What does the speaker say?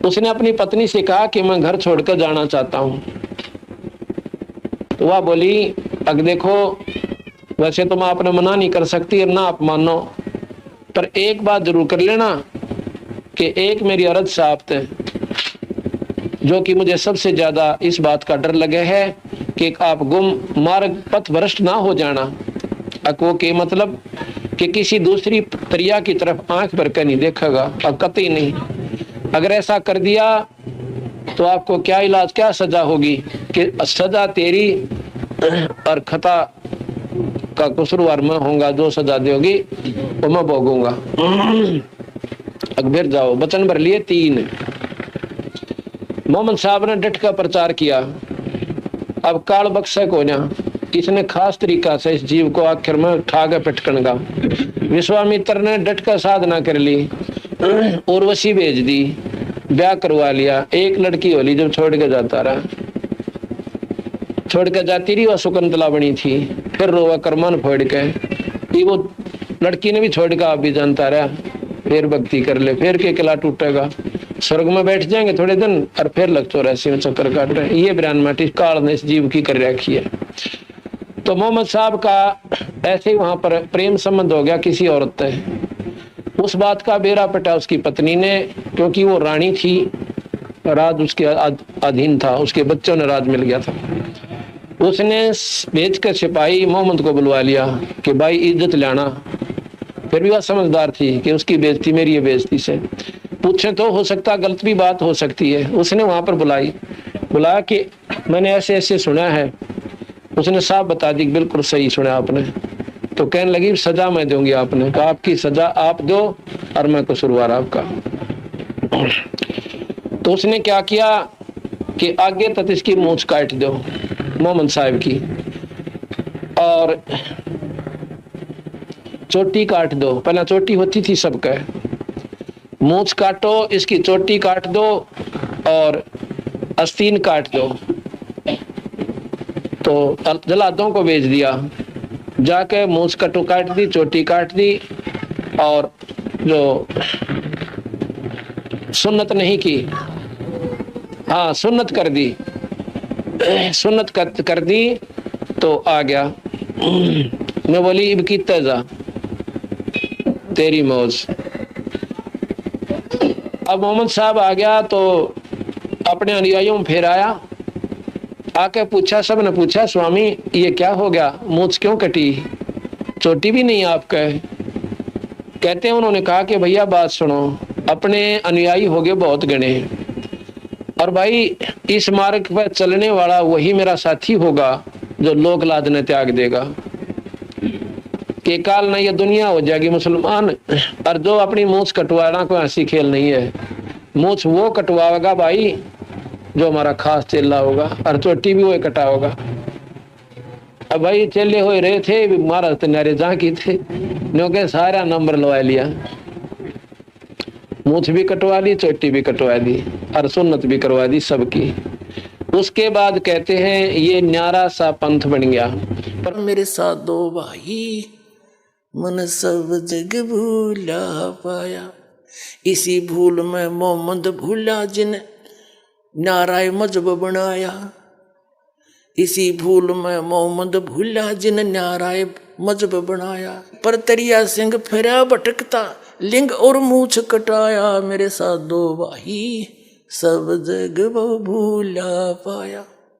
उसने अपनी पत्नी से कहा कि मैं घर छोड़कर जाना चाहता हूं। तो वह बोली, अब देखो वैसे तो मैं अपना मना नहीं कर सकती ना आप मानो, पर एक बात जरूर कर लेना कि एक मेरी अर्ज साफ्त है, जो कि मुझे सबसे ज्यादा इस बात का डर लगे है कि आप गुम मार्ग पथ भ्रष्ट ना हो जाना। अको के मतलब कि किसी दूसरी प्रिया की तरफ आंख भर कर नहीं देखेगा, अब कतई नहीं। अगर ऐसा कर दिया तो आपको क्या इलाज, क्या सजा होगी कि सजा तेरी और खता का कसूरवार मैं होऊंगा, जो सजा दोगी वो मैं भोगूंगा। अकबर जाओ, वचन भर लिए 3। मोहम्मद साहब ने डट का प्रचार किया। अब काल बख्शक हो जा, इसने खास तरीका से इस जीव को आखिर में उठा के पटकन का। विश्वामित्र ने डट का साधना कर ली, उर्वशी भेज दी, ब्याह करवा लिया। एक लड़की होली जब छोड़ के जाता रहा, छोड़ के जाती रही, वह शकुंतला बनी थी। फिर रोवा करमान फोड़ के, वो लड़की ने भी छोड़ के आप भी जानता रहा। फिर भक्ति कर ले, फिर के किला टूटेगा, स्वर्ग में बैठ जाएंगे थोड़े दिन और फिर लग 84 में चक्कर काट रहे। ये बयान माटी काल ने इस जीव की कर रखी है। तो मोहम्मद साहब का ऐसे ही वहां पर प्रेम संबंध हो गया किसी औरत से। उस बात का बेरा पटा उसकी पत्नी ने, क्योंकि वो रानी थी, राज उसके अधीन था, उसके बच्चों ने राज मिल गया था। उसने भेज कर सिपाही मोहम्मद को बुलवा लिया कि भाई इज्जत लाना। फिर भी वह समझदार थी कि उसकी बेइज्जती मेरी बेइज्जती से पूछे तो हो सकता गलत भी बात हो सकती है। उसने वहां पर बुलाया कि मैंने ऐसे ऐसे सुना है। उसने साफ बता दी, बिल्कुल सही सुना आपने। तो कहने लगी सजा मैं दूंगी। आपने कहा आपकी सजा आप दो और मैं कसूरवार आपका। तो उसने क्या किया कि आगे तक इसकी मूंछ काट दो मोहम्मद साहब की, और चोटी काट दो। पहला चोटी होती थी सबका, मूंछ काटो, इसकी चोटी काट दो और आस्तीन काट दो। तो जल्लादों को भेज दिया, जाके मूंछ कटो काट दी, चोटी काट दी, और जो सुन्नत नहीं की, हाँ सुन्नत कर दी, सुन्नत कर दी तो आ गया। मैं बोली इब की तेजा तेरी मौज। अब मोहम्मद साहब आ गया तो अपने अनुयायियों में फिर आया, आके पूछा, सब ने पूछा स्वामी ये क्या हो गया, मूंछ क्यों कटी, चोटी भी नहीं आपका है। कहते हैं उन्होंने कहा कि भैया बात सुनो, अपने अनुयायी हो गए बहुत गणे, और भाई इस मार्ग पर चलने वाला वही मेरा साथी होगा जो लोक लाज ने त्याग देगा। कि काल ना ये दुनिया हो जाएगी मुसलमान, और जो अपनी मूंछ कटवाना कोई हंसी खेल नहीं है। मूंछ वो कटवाएगा भाई जो हमारा खास चेला होगा, और चोटी भी वो कटा होगा। अब भाई चेले हो रहे थे, महाराज तनारे जहाँ की थे, क्योंकि सारा नंबर लवा लिया, मूंछ भी कटवा ली, चोटी भी कटवा दी, और सुन्नत भी करवा दी सबकी। उसके बाद कहते हैं ये न्यारा सा पंथ बन गया। पर मेरे साथ दो भाई मन सब जग भूला पाया, इसी भूल में मोहम्मद भूला जिन नाराय मजहब बनाया। इसी भूल में मोहम्मद भूला जिन नाराय मजहब बनाया। पर तरिया सिंह फिरा भटकता, लिंग और मूछ कटाया। मेरे साथ दो भाई सब जग वो भूला पाया।